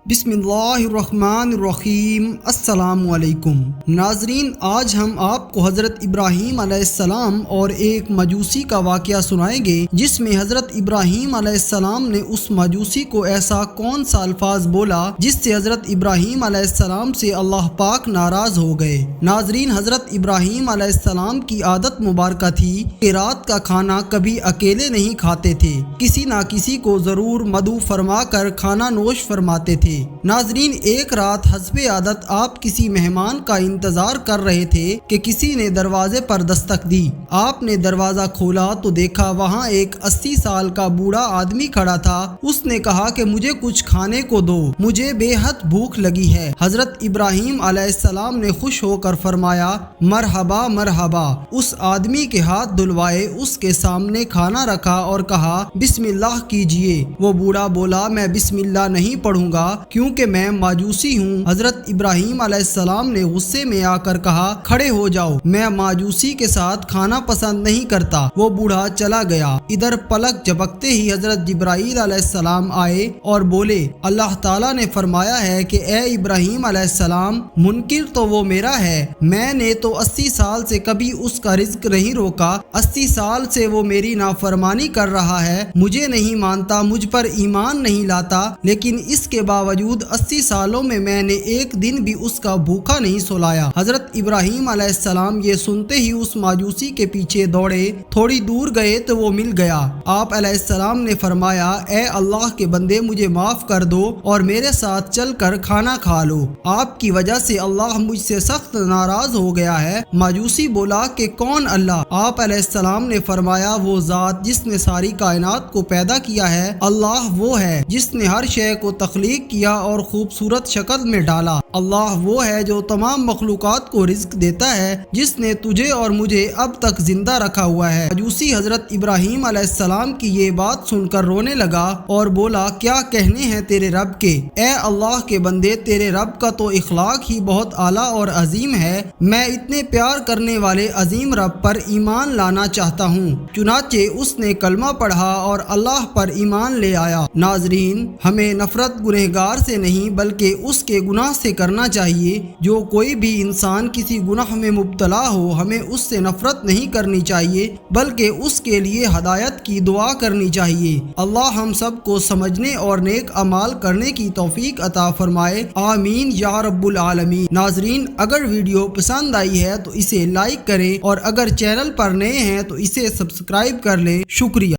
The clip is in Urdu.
بسم اللہ الرحمن الرحیم۔ السلام علیکم ناظرین، آج ہم آپ کو حضرت ابراہیم علیہ السلام اور ایک مجوسی کا واقعہ سنائیں گے، جس میں حضرت ابراہیم علیہ السلام نے اس مجوسی کو ایسا کون سا الفاظ بولا جس سے حضرت ابراہیم علیہ السلام سے اللہ پاک ناراض ہو گئے۔ ناظرین، حضرت ابراہیم علیہ السلام کی عادت مبارکہ تھی کہ رات کا کھانا کبھی اکیلے نہیں کھاتے تھے، کسی نہ کسی کو ضرور مدعو فرما کر کھانا نوش فرماتے تھے۔ ناظرین، ایک رات حسب عادت آپ کسی مہمان کا انتظار کر رہے تھے کہ کسی نے دروازے پر دستک دی۔ آپ نے دروازہ کھولا تو دیکھا وہاں ایک 80 سال کا بوڑھا آدمی کھڑا تھا۔ اس نے کہا کہ مجھے کچھ کھانے کو دو، مجھے بے حد بھوک لگی ہے۔ حضرت ابراہیم علیہ السلام نے خوش ہو کر فرمایا، مرحبا مرحبا۔ اس آدمی کے ہاتھ دھلوائے، اس کے سامنے کھانا رکھا اور کہا، بسم اللہ کیجئے۔ وہ بوڑھا بولا، میں بسم اللہ نہیں پڑھوں گا کیونکہ میں ماجوسی ہوں۔ حضرت ابراہیم علیہ السلام نے غصے میں آ کر کہا، کھڑے ہو جاؤ، میں ماجوسی کے ساتھ کھانا پسند نہیں کرتا۔ وہ بوڑھا چلا گیا۔ ادھر پلک جھپکتے ہی حضرت جبرائیل علیہ السلام آئے اور بولے، اللہ تعالیٰ نے فرمایا ہے کہ اے ابراہیم علیہ السلام، منکر تو وہ میرا ہے، میں نے تو 80 سال سے کبھی اس کا رزق نہیں روکا، 80 سال سے وہ میری نافرمانی کر رہا ہے، مجھے نہیں مانتا، مجھ پر ایمان نہیں لاتا، لیکن اس کے باوجود 80 سالوں میں نے ایک دن بھی اس کا بھوکا نہیں سلایا۔ حضرت ابراہیم علیہ السلام یہ سنتے ہی اس ماجوسی کے پیچھے دوڑے، تھوڑی دور گئے تو وہ مل گیا۔ آپ علیہ السلام نے فرمایا، اے اللہ کے بندے، مجھے معاف کر دو اور میرے ساتھ چل کر کھانا کھا لو، آپ کی وجہ سے اللہ مجھ سے سخت ناراض ہو گیا ہے۔ ماجوسی بولا کہ کون اللہ؟ آپ علیہ السلام نے فرمایا، وہ ذات جس نے ساری کائنات کو پیدا کیا ہے، اللہ وہ ہے جس نے ہر شے کو تخلیق کیا اور خوبصورت شکل میں ڈالا، اللہ وہ ہے جو تمام مخلوقات کو رزق دیتا ہے، جس نے تجھے اور مجھے اب تک زندہ رکھا ہوا ہے۔ مجوسی حضرت ابراہیم علیہ السلام کی یہ بات سن کر رونے لگا اور بولا، کیا کہنے ہیں تیرے رب کے؟ اے اللہ کے بندے، تیرے رب کا تو اخلاق ہی بہت اعلیٰ اور عظیم ہے، میں اتنے پیار کرنے والے عظیم رب پر ایمان لانا چاہتا ہوں۔ چنانچہ اس نے کلمہ پڑھا اور اللہ پر ایمان لے آیا۔ ناظرین، ہمیں نفرت گنہگار سے نہیں بلکہ اس کے گناہ سے کرنا چاہیے۔ جو کوئی بھی انسان کسی گناہ میں مبتلا ہو، ہمیں اس سے نفرت نہیں کرنی چاہیے بلکہ اس کے لیے ہدایت کی دعا کرنی چاہیے۔ اللہ ہم سب کو سمجھنے اور نیک اعمال کرنے کی توفیق عطا فرمائے، آمین یا رب العالمین۔ ناظرین، اگر ویڈیو پسند آئی ہے تو اسے لائک کریں اور اگر چینل پر نئے ہیں تو اسے سبسکرائب کر لیں۔ شکریہ۔